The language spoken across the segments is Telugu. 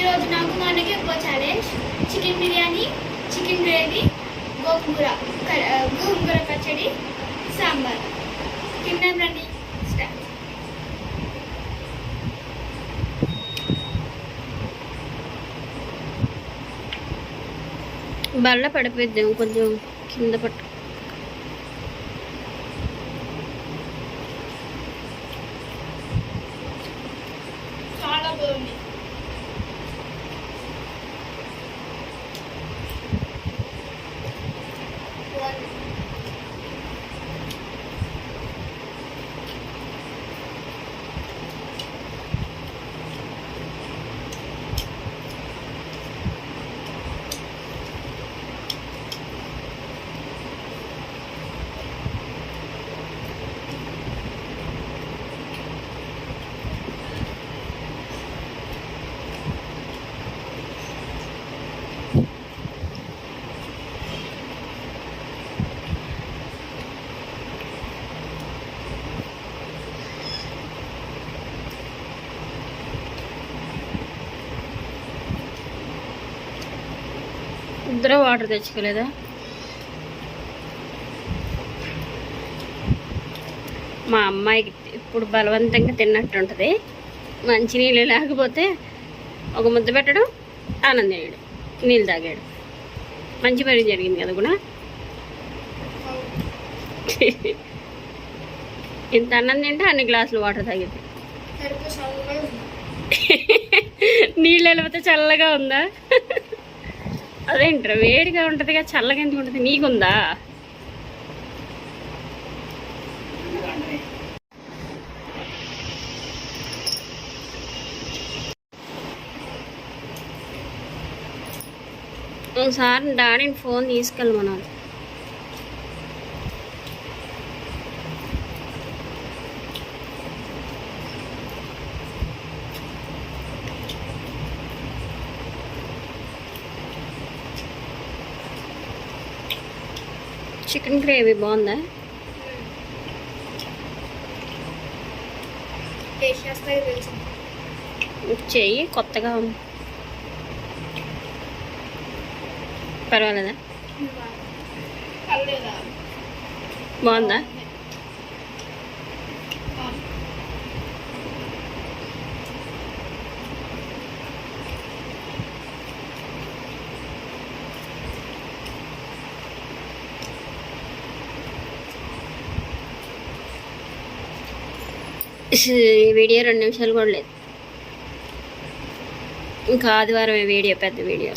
ఈరోజు నాకు మా అన్నకి ఒక challenge. Chicken biryani, chicken gravy, గోంగూర పచ్చడి, సాంబార్. తిన్నాం రండి. స్టార్ట్. బల్ల పడిపోద్దాం, కొంచెం కింద పట్టు. చాలా బాగుంది. ఇద్దరు వాటర్ తెచ్చుకోలేదా? మా అమ్మాయికి ఇప్పుడు బలవంతంగా తిన్నట్టు ఉంటుంది. మంచినీళ్ళు లేకపోతే ఒక ముద్ద పెట్టడం, ఆనందం వేయడం, నీళ్ళు తాగాడు. మంచి పని జరిగింది కదా కూడా. ఇంత అన్నం తింటే అన్ని గ్లాసులు వాటర్ తాగింది. నీళ్ళు వెళ్ళిపోతే చల్లగా ఉందా? అదేంటారు, వేడిగా ఉంటుందిగా, చల్లగా ఎందుకు ఉంటుంది? నీకుందా? ఒకసారి డాడీని ఫోన్ తీసుకెళ్ళమన్నారు. చికెన్ గ్రేవీ బాగుందా? చెయ్యి, కొత్తగా ఉంది. పర్వాలేదా? బాగుందా? ఈ వీడియో 2 నిమిషాలు కూడా లేదు. ఇంకా ఆదివారం వీడియో, పెద్ద వీడియో.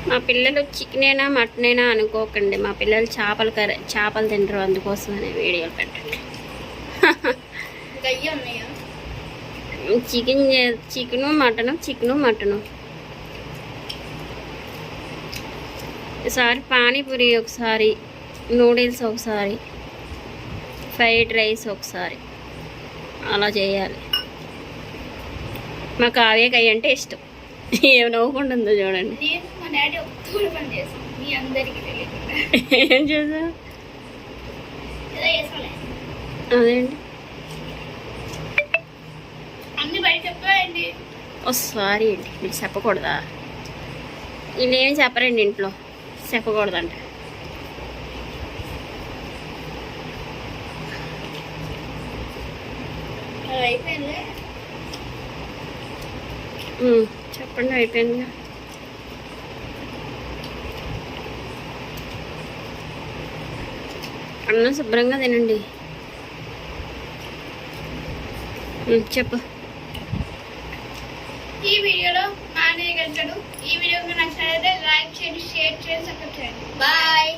మా పిల్లలు చికెనేనా మటనేనా అనుకోకండి. మా పిల్లలు చేపలు తింటారు, అందుకోసమనే వీడియోలు పెట్టండి. Chicken mutton. ఈసారి పానీపూరి ఒకసారి, నూడిల్స్ ఒకసారి, ఫ్రైడ్ రైస్ ఒకసారి, అలా చేయాలి. మా కావ్యకాయ అంటే ఇష్టం. ఏం నవ్వుకుంటుందో చూడండి. ఏం చేసా? అదేంటి సారీ అండి, మీరు చెప్పకూడదా? వీళ్ళేమి చెప్పరండి, ఇంట్లో చెప్పకూడదంట. చెప్పండి, అయిపోయిందిగా. అన్నం శుభ్రంగా తినండి. చెప్పు. ఈ వీడియోలో మా అన్నయ్య గెలిచాడు. ఈ వీడియో నచ్చినట్లయితే లైక్ చేయండి, షేర్ చేయండి, సబ్స్క్రైబ్ చేయండి. బాయ్.